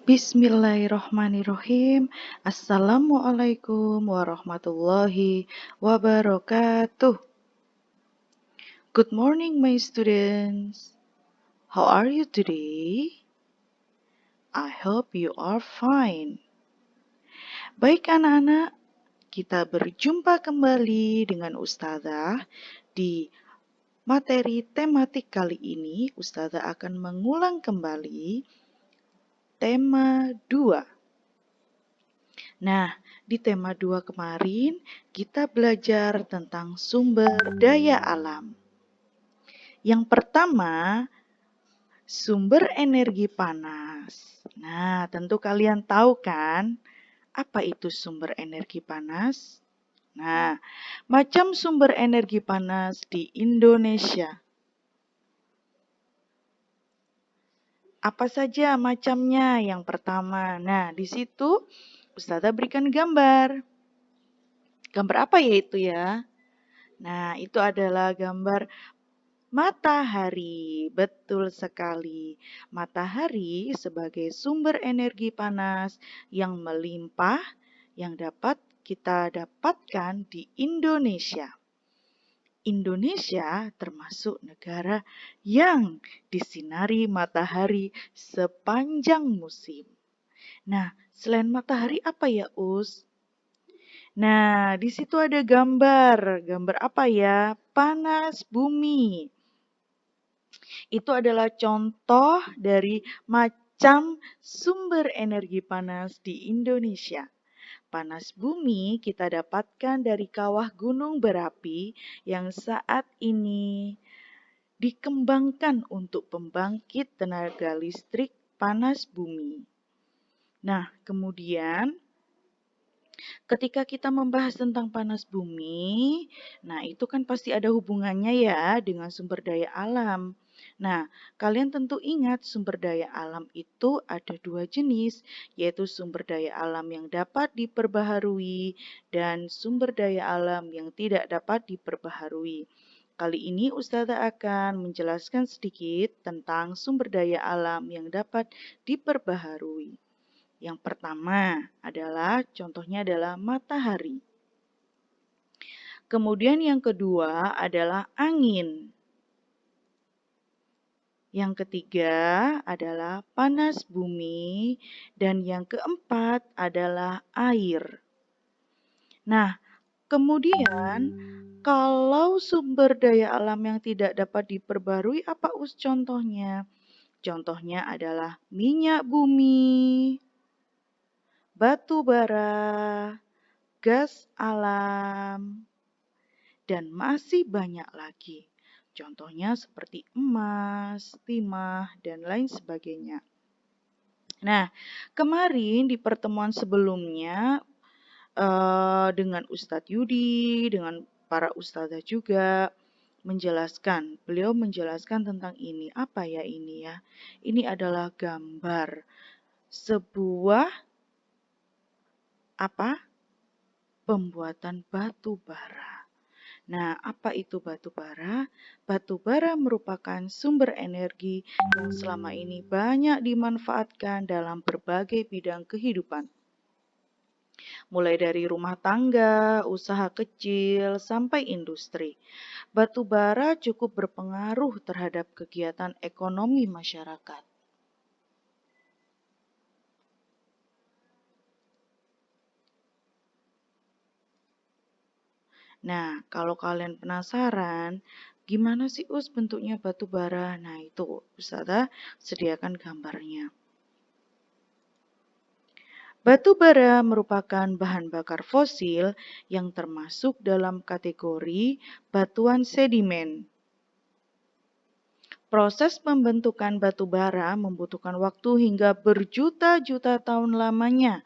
Bismillahirrohmanirrohim. Assalamualaikum warahmatullahi wabarakatuh. Good morning, my students. How are you today? I hope you are fine. Baik anak-anak, kita berjumpa kembali dengan Ustazah di materi tematik kali ini. Ustazah akan mengulang kembali tema 2. Nah, di tema 2 kemarin kita belajar tentang sumber daya alam. Yang pertama, sumber energi panas. Nah, tentu kalian tahu kan apa itu sumber energi panas? Nah, macam sumber energi panas di Indonesia. Apa saja macamnya? Yang pertama, nah di situ Ustazah berikan gambar. Gambar apa ya itu ya? Nah, itu adalah gambar matahari. Betul sekali. Matahari sebagai sumber energi panas yang melimpah yang dapat kita dapatkan di Indonesia. Indonesia termasuk negara yang disinari matahari sepanjang musim. Nah, selain matahari apa ya, Us? Nah, di situ ada gambar. Gambar apa ya? Panas bumi. Itu adalah contoh dari macam sumber energi panas di Indonesia. Panas bumi kita dapatkan dari kawah gunung berapi yang saat ini dikembangkan untuk pembangkit tenaga listrik panas bumi. Nah, kemudian ketika kita membahas tentang panas bumi, nah itu kan pasti ada hubungannya ya dengan sumber daya alam. Nah, kalian tentu ingat sumber daya alam itu ada 2 jenis, yaitu sumber daya alam yang dapat diperbaharui dan sumber daya alam yang tidak dapat diperbaharui. Kali ini Ustazah akan menjelaskan sedikit tentang sumber daya alam yang dapat diperbaharui. Yang pertama adalah contohnya adalah matahari. Kemudian yang kedua adalah angin. Yang ketiga adalah panas bumi dan yang keempat adalah air. Nah, kemudian kalau sumber daya alam yang tidak dapat diperbarui apa contohnya? Contohnya adalah minyak bumi, batu bara, gas alam, dan masih banyak lagi. Contohnya seperti emas, timah, dan lain sebagainya. Nah, kemarin di pertemuan sebelumnya dengan Ustadz Yudi, dengan para ustazah juga beliau menjelaskan tentang ini. Apa ya ini ya? Ini adalah gambar sebuah pembuatan batu bara. Nah, apa itu batu bara? Batu bara merupakan sumber energi yang selama ini banyak dimanfaatkan dalam berbagai bidang kehidupan. Mulai dari rumah tangga, usaha kecil, sampai industri. Batu bara cukup berpengaruh terhadap kegiatan ekonomi masyarakat. Nah, kalau kalian penasaran, gimana sih bentuknya batu bara? Nah, itu Ustazah sediakan gambarnya. Batu bara merupakan bahan bakar fosil yang termasuk dalam kategori batuan sedimen. Proses pembentukan batu bara membutuhkan waktu hingga berjuta-juta tahun lamanya.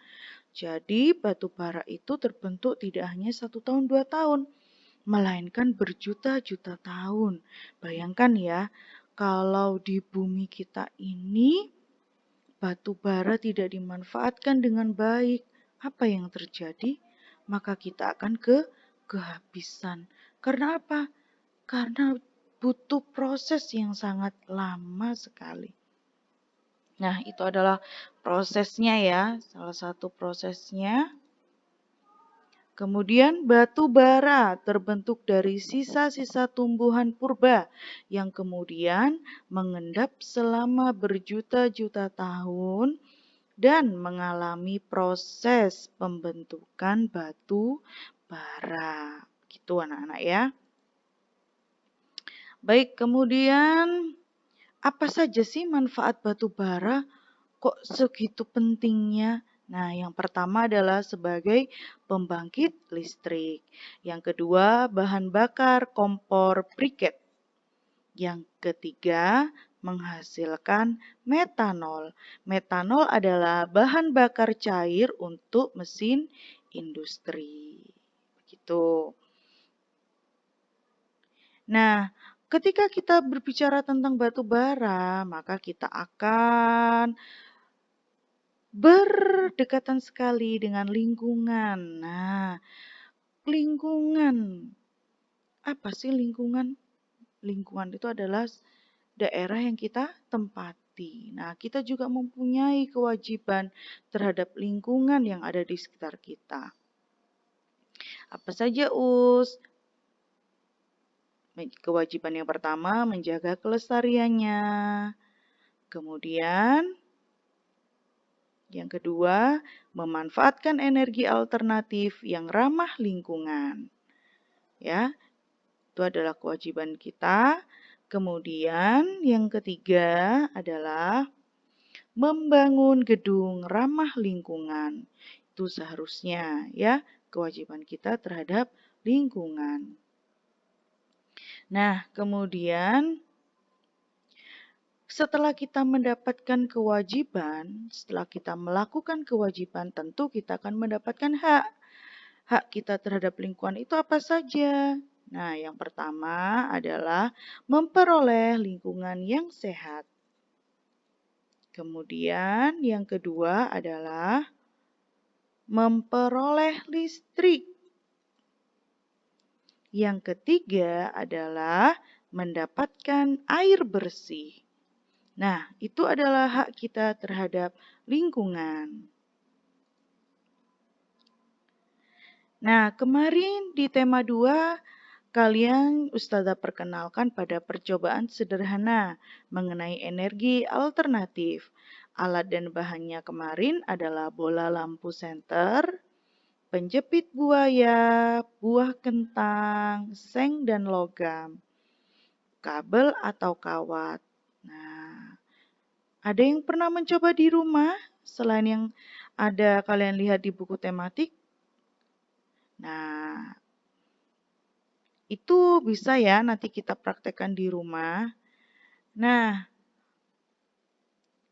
Jadi batu bara itu terbentuk tidak hanya 1 tahun 2 tahun, melainkan berjuta-juta tahun. Bayangkan ya, kalau di bumi kita ini batu bara tidak dimanfaatkan dengan baik, apa yang terjadi? Maka kita akan kehabisan. Karena apa? Karena butuh proses yang sangat lama sekali. Nah, itu adalah prosesnya ya, salah satu prosesnya. Kemudian batu bara terbentuk dari sisa-sisa tumbuhan purba yang kemudian mengendap selama berjuta-juta tahun dan mengalami proses pembentukan batu bara. Gitu anak-anak ya. Baik, kemudian apa saja sih manfaat batu bara? Kok segitu pentingnya? Nah, yang pertama adalah sebagai pembangkit listrik. Yang kedua, bahan bakar kompor briket. Yang ketiga, menghasilkan metanol. Metanol adalah bahan bakar cair untuk mesin industri. Begitu. Nah, ketika kita berbicara tentang batu bara, maka kita akan berdekatan sekali dengan lingkungan. Nah, lingkungan. Apa sih lingkungan? Lingkungan itu adalah daerah yang kita tempati. Nah, kita juga mempunyai kewajiban terhadap lingkungan yang ada di sekitar kita. Apa saja, Us? Kewajiban yang pertama, menjaga kelestariannya. Kemudian, yang kedua, memanfaatkan energi alternatif yang ramah lingkungan. Ya, itu adalah kewajiban kita. Kemudian, yang ketiga adalah membangun gedung ramah lingkungan. Itu seharusnya ya kewajiban kita terhadap lingkungan. Nah, kemudian setelah kita mendapatkan kewajiban, setelah kita melakukan kewajiban, tentu kita akan mendapatkan hak. Hak kita terhadap lingkungan itu apa saja? Nah, yang pertama adalah memperoleh lingkungan yang sehat. Kemudian yang kedua adalah memperoleh listrik. Yang ketiga adalah mendapatkan air bersih. Nah, itu adalah hak kita terhadap lingkungan. Nah, kemarin di tema 2, kalian Ustazah perkenalkan pada percobaan sederhana mengenai energi alternatif. Alat dan bahannya kemarin adalah bola lampu senter, penjepit buaya, buah kentang, seng dan logam, kabel atau kawat. Nah, ada yang pernah mencoba di rumah selain yang ada kalian lihat di buku tematik? Nah, itu bisa ya nanti kita praktekkan di rumah. Nah,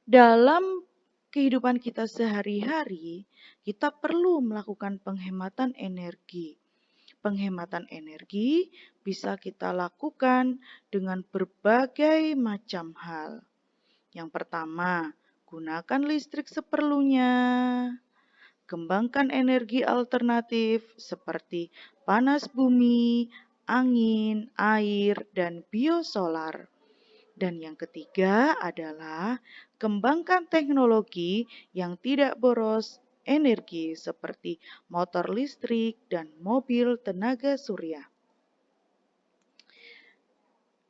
dalam kehidupan kita sehari-hari, kita perlu melakukan penghematan energi. Penghematan energi bisa kita lakukan dengan berbagai macam hal. Yang pertama, gunakan listrik seperlunya. Kembangkan energi alternatif seperti panas bumi, angin, air, dan biosolar. Dan yang ketiga adalah kembangkan teknologi yang tidak boros energi seperti motor listrik dan mobil tenaga surya.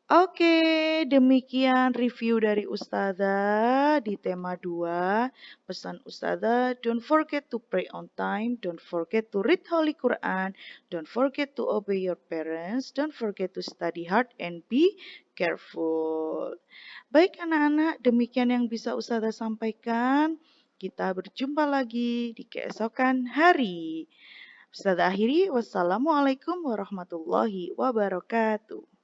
Oke, demikian review dari Ustazah di tema 2. Pesan Ustazah, don't forget to pray on time, don't forget to read Holy Quran, don't forget to obey your parents, don't forget to study hard and be careful. Baik anak-anak, demikian yang bisa Ustazah sampaikan. Kita berjumpa lagi di keesokan hari. Ustazah akhiri, wassalamualaikum warahmatullahi wabarakatuh.